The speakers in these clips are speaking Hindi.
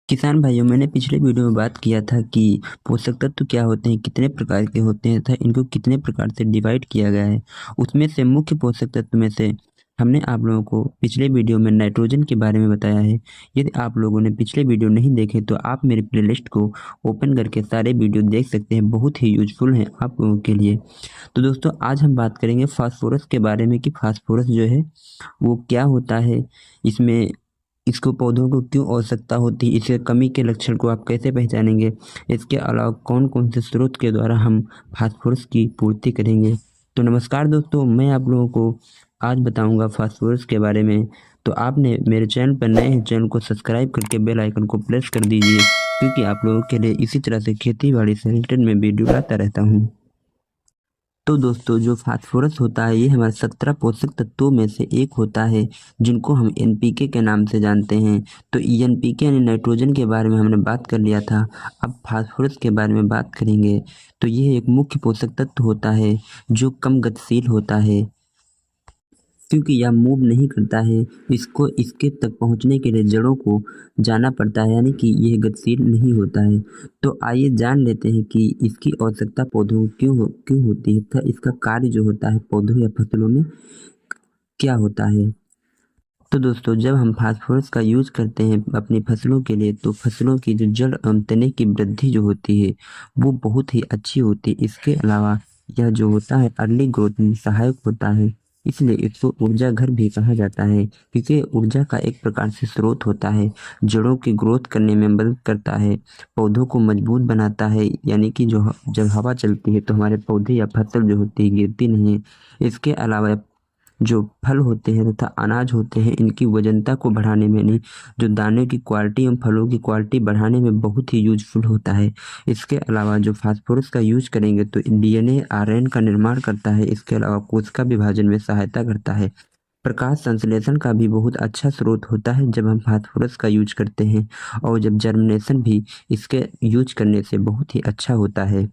किसान भाइयों, मैंने पिछले वीडियो में बात किया था कि पोषक तत्व क्या होते हैं, कितने प्रकार के होते हैं तथा इनको कितने प्रकार से डिवाइड किया गया है। उसमें से मुख्य पोषक तत्व में से हमने आप लोगों को पिछले वीडियो में नाइट्रोजन के बारे में बताया है। यदि आप लोगों ने पिछले वीडियो नहीं देखे तो आप मेरे प्लेलिस्ट को ओपन करके सारे वीडियो देख सकते हैं, बहुत ही यूजफुल हैं आप लोगों के लिए। तो दोस्तों, आज हम बात करेंगे फास्फोरस के बारे में कि फास्फोरस जो है वो क्या होता है, इसमें इसको पौधों को क्यों आवश्यकता होती है, इसके कमी के लक्षण को आप कैसे पहचानेंगे, इसके अलावा कौन कौन से स्रोत के द्वारा हम फास्फोरस की पूर्ति करेंगे। तो नमस्कार दोस्तों, मैं आप लोगों को आज बताऊंगा फास्फोरस के बारे में। तो आपने मेरे चैनल पर नए हैं, चैनल को सब्सक्राइब करके बेल आइकन को प्रेस कर दीजिए, क्योंकि आप लोगों के लिए इसी तरह से खेती बाड़ी से रिलेटेड मैं वीडियो लाता रहता हूँ। तो दोस्तों, जो फास्फोरस होता है ये हमारे 17 पोषक तत्वों में से एक होता है, जिनको हम एनपीके के नाम से जानते हैं। तो एनपीके यानी नाइट्रोजन के बारे में हमने बात कर लिया था, अब फास्फोरस के बारे में बात करेंगे। तो यह एक मुख्य पोषक तत्व होता है जो कम गतिशील होता है, क्योंकि यह मूव नहीं करता है। इसको इसके तक पहुंचने के लिए जड़ों को जाना पड़ता है, यानी कि यह गतिशील नहीं होता है। तो आइए जान लेते हैं कि इसकी आवश्यकता पौधों को क्यों होती है तथा इसका कार्य जो होता है पौधों या फसलों में क्या होता है। तो दोस्तों, जब हम फास्फोरस का यूज करते हैं अपनी फसलों के लिए, तो फसलों की जो जड़ एवं तने की वृद्धि जो होती है वो बहुत ही अच्छी होती है। इसके अलावा यह जो होता है अर्ली ग्रोथ में सहायक होता है, इसलिए इसको ऊर्जा घर भी कहा जाता है, क्योंकि ऊर्जा का एक प्रकार से स्रोत होता है। जड़ों की ग्रोथ करने में मदद करता है, पौधों को मजबूत बनाता है, यानी कि जो जब हवा चलती है तो हमारे पौधे या फसल जो होती है गिरती नहीं है। इसके अलावा जो फल होते हैं तथा अनाज होते हैं, इनकी वजनता को बढ़ाने में, नहीं, जो दाने की क्वालिटी एवं फलों की क्वालिटी बढ़ाने में बहुत ही यूजफुल होता है। इसके अलावा जो फास्फोरस का यूज करेंगे तो डीएनए आरएनए का निर्माण करता है। इसके अलावा कोशिका विभाजन में सहायता करता है। प्रकाश संश्लेषण का भी बहुत अच्छा स्रोत होता है जब हम फास्फोरस का यूज करते हैं, और जब जर्मिनेशन भी इसके यूज करने से बहुत ही अच्छा होता है।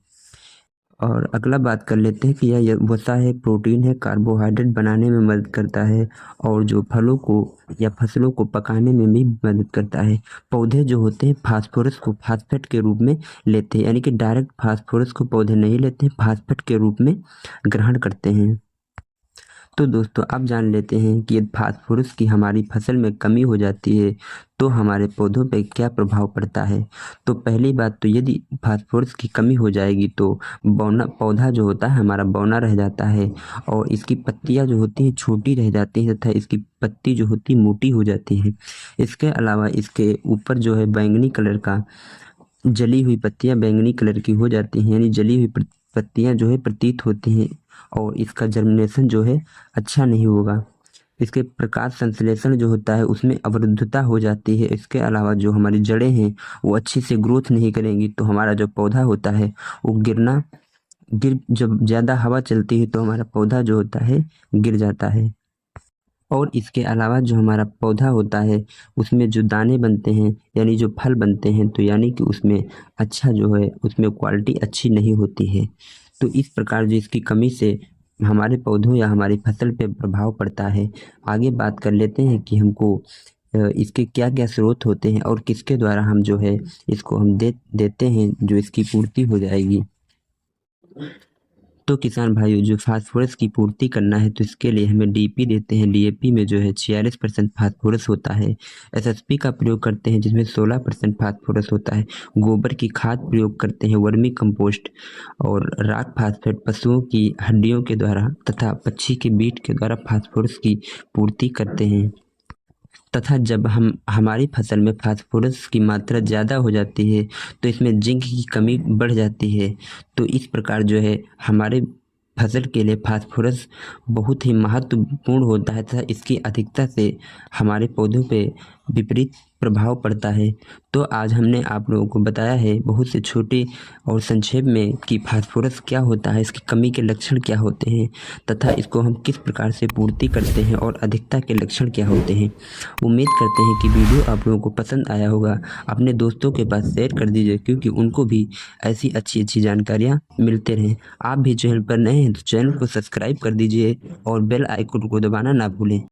और अगला बात कर लेते हैं कि यह वसा है, प्रोटीन है, कार्बोहाइड्रेट बनाने में मदद करता है, और जो फलों को या फसलों को पकाने में भी मदद करता है। पौधे जो होते हैं फास्फोरस को फास्फेट के रूप में लेते हैं, यानी कि डायरेक्ट फास्फोरस को पौधे नहीं लेते हैं, फास्फेट के रूप में ग्रहण करते हैं। तो दोस्तों, अब जान लेते हैं कि यदि फास्फोरस की हमारी फसल में कमी हो जाती है तो हमारे पौधों पर क्या प्रभाव पड़ता है। तो पहली बात तो यदि फास्फोरस की कमी हो जाएगी तो बौना पौधा जो होता है हमारा बौना रह जाता है, और इसकी पत्तियां जो होती हैं छोटी रह जाती हैं तथा इसकी पत्ती जो होती मोटी हो जाती है। इसके अलावा इसके ऊपर जो है बैंगनी कलर का, जली हुई पत्तियां बैंगनी कलर की हो जाती हैं, यानी जली हुई पत्तियां जो है प्रतीत होती हैं, और इसका जर्मिनेशन जो है अच्छा नहीं होगा। इसके प्रकाश संश्लेषण जो होता है उसमें अवरुद्धता हो जाती है। इसके अलावा जो हमारी जड़ें हैं वो अच्छे से ग्रोथ नहीं करेंगी, तो हमारा जो पौधा होता है वो जब ज़्यादा हवा चलती है तो हमारा पौधा जो होता है गिर जाता है। और इसके अलावा जो हमारा पौधा होता है उसमें जो दाने बनते हैं, यानी जो फल बनते हैं, तो यानी कि उसमें अच्छा जो है उसमें क्वालिटी अच्छी नहीं होती है। तो इस प्रकार जो इसकी कमी से हमारे पौधों या हमारी फसल पे प्रभाव पड़ता है। आगे बात कर लेते हैं कि हमको इसके क्या क्या स्रोत होते हैं और किसके द्वारा हम जो है इसको हम देते हैं जो इसकी पूर्ति हो जाएगी। तो किसान भाइयों, जो फास्फोरस की पूर्ति करना है तो इसके लिए हमें डीपी देते हैं। डीएपी में जो है 46% फास्फोरस होता है। एसएसपी का प्रयोग करते हैं जिसमें 16% फास्फोरस होता है। गोबर की खाद प्रयोग करते हैं, वर्मी कंपोस्ट, और राक फास्फेट पशुओं की हड्डियों के द्वारा तथा पक्षी के बीट के द्वारा फास्फोरस की पूर्ति करते हैं। तथा जब हमारी फसल में फास्फोरस की मात्रा ज़्यादा हो जाती है तो इसमें जिंक की कमी बढ़ जाती है। तो इस प्रकार जो है हमारे फसल के लिए फास्फोरस बहुत ही महत्वपूर्ण होता है तथा इसकी अधिकता से हमारे पौधों पे विपरीत प्रभाव पड़ता है। तो आज हमने आप लोगों को बताया है बहुत से छोटे और संक्षेप में कि फास्फोरस क्या होता है, इसकी कमी के लक्षण क्या होते हैं, तथा इसको हम किस प्रकार से पूर्ति करते हैं और अधिकता के लक्षण क्या होते हैं। उम्मीद करते हैं कि वीडियो आप लोगों को पसंद आया होगा। अपने दोस्तों के पास शेयर कर दीजिए, क्योंकि उनको भी ऐसी अच्छी अच्छी जानकारियाँ मिलते रहें। आप भी चैनल पर नए हैं तो चैनल को सब्सक्राइब कर दीजिए और बेल आइकन को दबाना ना भूलें।